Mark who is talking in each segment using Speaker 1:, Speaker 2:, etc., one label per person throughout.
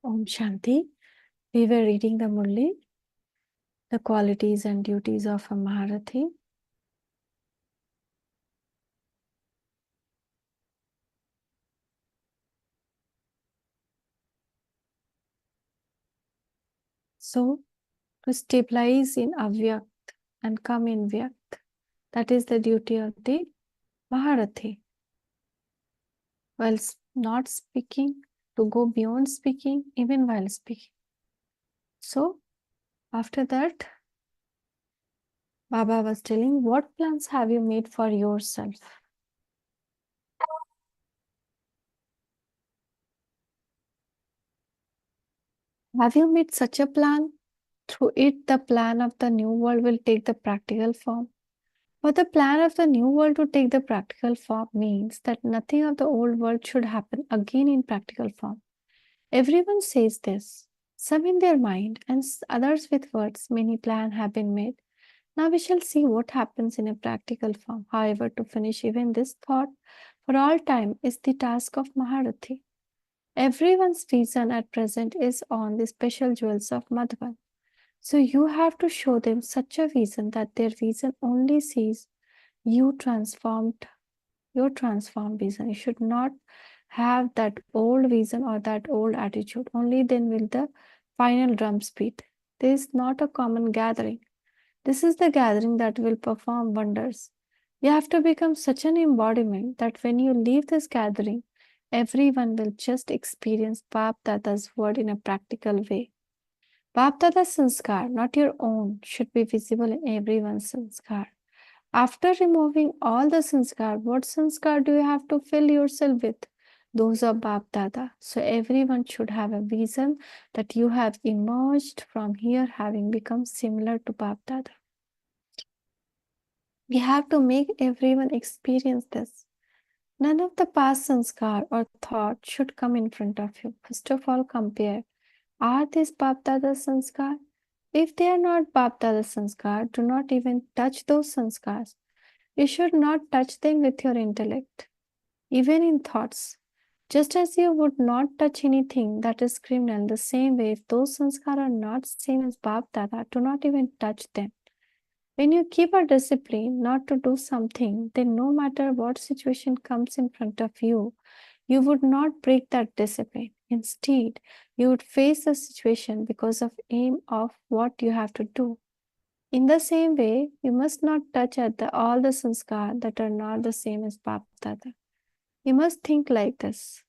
Speaker 1: Om Shanti. We were reading the Murli, the qualities and duties of a Maharathi. So, to stabilize in Avyakt and come in Vyakt, that is the duty of the Maharathi. While not speaking, to go beyond speaking, even while speaking. So, after that, Baba was telling, what plans have you made for yourself? Have you made such a plan? Through it, the plan of the new world will take the practical form. For the plan of the new world to take the practical form means that nothing of the old world should happen again in practical form. Everyone says this, some in their mind and others with words. Many plans have been made. Now we shall see what happens in a practical form. However, to finish even this thought for all time is the task of Maharathi. Everyone's vision at present is on the special jewels of Madhavan. So you have to show them such a vision that their vision only sees you transformed, your transformed vision. You should not have that old vision or that old attitude. Only then will the final drums beat. This is not a common gathering. This is the gathering that will perform wonders. You have to become such an embodiment that when you leave this gathering, everyone will just experience Bap Dada's word in a practical way. Bap Dada's sanskar, not your own, should be visible in everyone's sanskar. After removing all the sanskar, what sanskar do you have to fill yourself with? Those of Bap Dada. So everyone should have a vision that you have emerged from here having become similar to Bap Dada. We have to make everyone experience this. None of the past sanskar or thought should come in front of you. First of all, compare. Are these Bap Dada sanskar? If they are not Bap Dada sanskar, do not even touch those sanskars. You should not touch them with your intellect, even in thoughts. Just as you would not touch anything that is criminal, the same way, if those sanskar are not same as Bap Dada, do not even touch them. When you keep a discipline not to do something, then no matter what situation comes in front of you, you would not break that discipline. Instead, you would face the situation because of aim of what you have to do. In the same way, you must not touch at all the sanskar that are not the same as Bap Dada. You must think like this.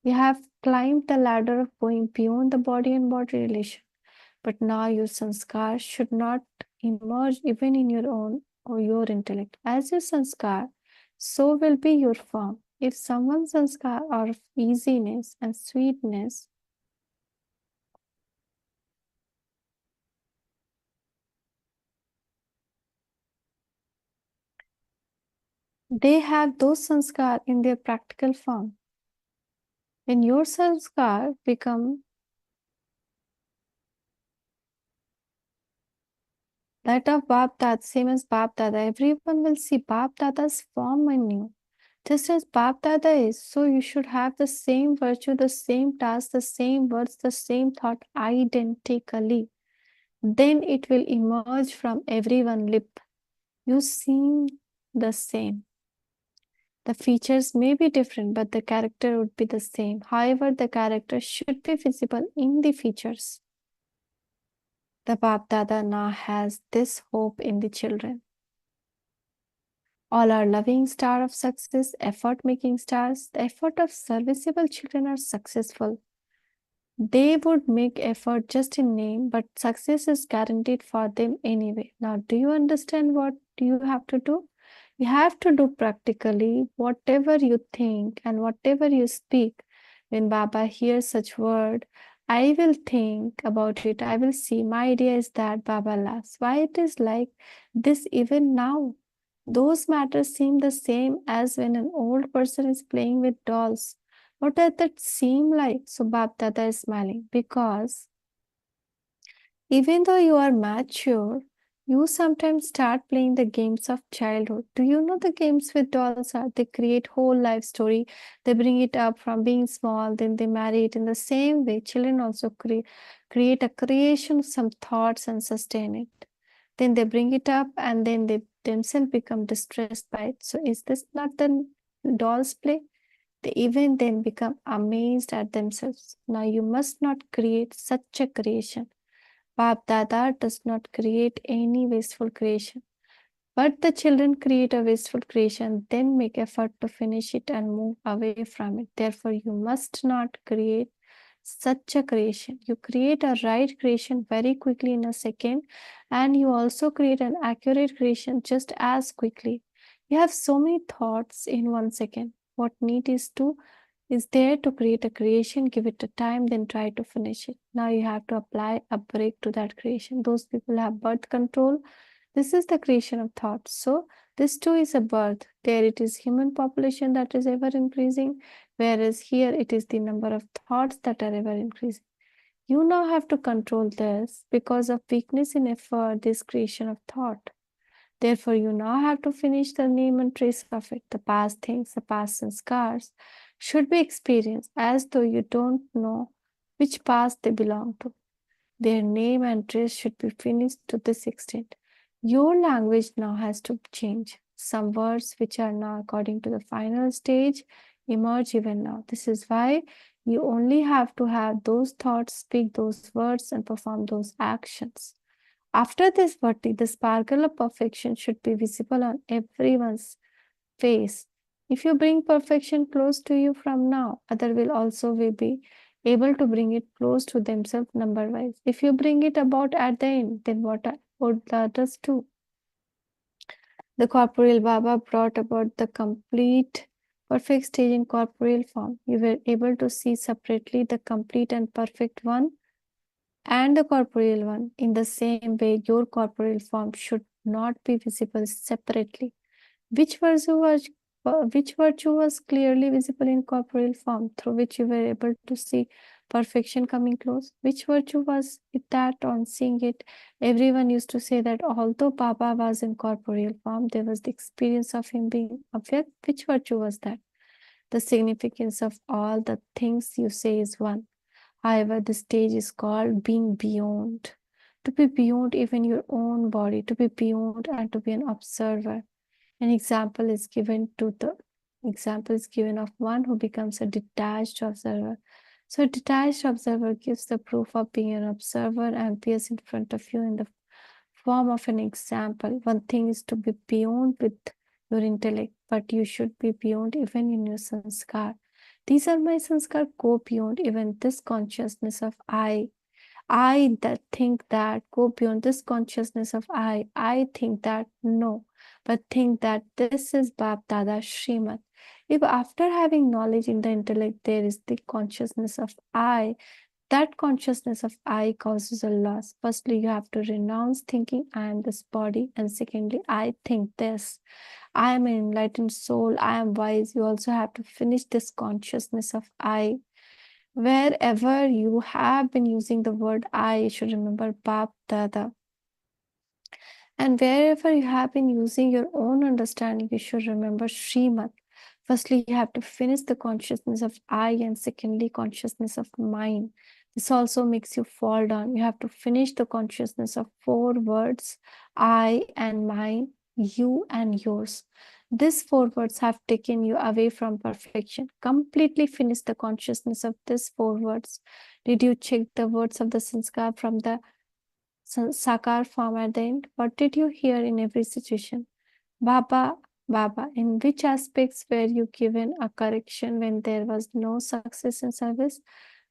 Speaker 1: You have climbed the ladder of going beyond the body and body relation, but now your sanskar should not emerge even in your own or your intellect. As your sanskar, so will be your form. If someone's sanskar are of easiness and sweetness, they have those sanskar in their practical form. When your sanskar become that of Bap Dada, same as Bap Dada, everyone will see Bap Dada's form in you. Just as Bap Dada is, so you should have the same virtue, the same task, the same words, the same thought identically. Then it will emerge from everyone's lip. You seem the same. The features may be different, but the character would be the same. However, the character should be visible in the features. The Bap Dada now has this hope in the children. All are loving star of success, effort-making stars. The effort of serviceable children are successful. They would make effort just in name, but success is guaranteed for them anyway. Now, do you understand what you have to do? You have to do practically whatever you think and whatever you speak. When Baba hears such word, I will think about it. I will see. My idea is that Baba laughs. Why it is like this even now? Those matters seem the same as when an old person is playing with dolls. What does that seem like? So Bap Dada is smiling because even though you are mature, You sometimes start playing the games of childhood. Do you know the games with dolls are? They create whole life story. They bring it up from being small, then they marry it in the same way. Children also create a creation, some thoughts and sustain it. Then they bring it up and then they themselves become distressed by it. So is this not the doll's play? They even then become amazed at themselves. Now you must not create such a creation. Bap Dada does not create any wasteful creation. But the children create a wasteful creation, then make effort to finish it and move away from it. Therefore, you must not create such a creation. You create a right creation very quickly in a second, and you also create an accurate creation just as quickly. You have so many thoughts in 1 second. What need is there to create a creation, give it a time, then try to finish it. Now you have to apply a break to that creation. Those people have birth control. This is the creation of thoughts. So this too is a birth. There it is human population that is ever increasing, whereas here it is the number of thoughts that are ever increasing. You now have to control this because of weakness in effort, this creation of thought. Therefore, you now have to finish the name and trace of it. The past things, the past scars should be experienced as though you don't know which past they belong to. Their name and trace should be finished to this extent. Your language now has to change. Some words which are now according to the final stage emerge even now. This is why you only have to have those thoughts, speak those words, and perform those actions. After this bhakti, the sparkle of perfection should be visible on everyone's face. If you bring perfection close to you from now, other will be able to bring it close to themselves number wise. If you bring it about at the end, then what would the others do? The corporeal Baba brought about the complete perfect stage in corporeal form. You were able to see separately the complete and perfect one and the corporeal one. In the same way, your corporeal form should not be visible separately. Which virtue was which virtue was clearly visible in corporeal form, through which you were able to see perfection coming close? Which virtue was it that on seeing it, everyone used to say that although Baba was in corporeal form, there was the experience of him being Avyakt? Which virtue was that? The significance of all the things you say is one. However, the stage is called being beyond. To be beyond even your own body, to be beyond and to be an observer. An example is given of one who becomes a detached observer. So a detached observer gives the proof of being an observer and appears in front of you in the form of an example. One thing is to be beyond with your intellect, but you should be beyond even in your sanskar. These are my sanskar, go beyond even this consciousness of I that think that, go beyond this consciousness of I think that, no, but think that this is Bap Dada Srimad. If after having knowledge in the intellect there is the consciousness of I, that consciousness of I causes a loss. Firstly, you have to renounce thinking I am this body, and secondly, I think this. I am an enlightened soul, I am wise. You also have to finish this consciousness of I. Wherever you have been using the word I, you should remember Bap Dada. And wherever you have been using your own understanding, you should remember Srimad. Firstly, you have to finish the consciousness of I, and secondly, consciousness of mine. This also makes you fall down. You have to finish the consciousness of 4 words, I and mine, you and yours. These 4 words have taken you away from perfection. Completely finish the consciousness of these 4 words. Did you check the words of the sanskar from the Sakar form at the end? What did you hear in every situation? Baba, Baba, in which aspects were you given a correction when there was no success in service?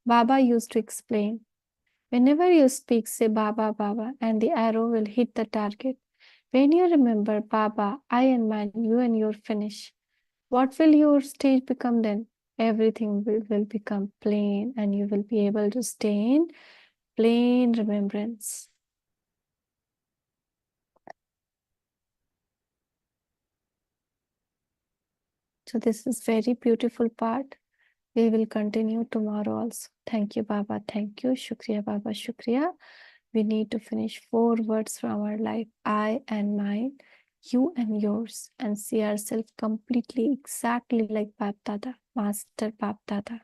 Speaker 1: Baba used to explain. Whenever you speak, say Baba, Baba, and the arrow will hit the target. When you remember Baba, I and mine, you and your finish. What will your stage become then? Everything will become plain, and you will be able to stay in plain remembrance. So this is very beautiful part. We will continue tomorrow also. Thank you, Baba. Thank you. Shukriya, Baba. Shukriya. We need to finish 4 words from our life: I and mine, you and yours, and see ourselves completely exactly like Bap Dada, Master Bap Dada.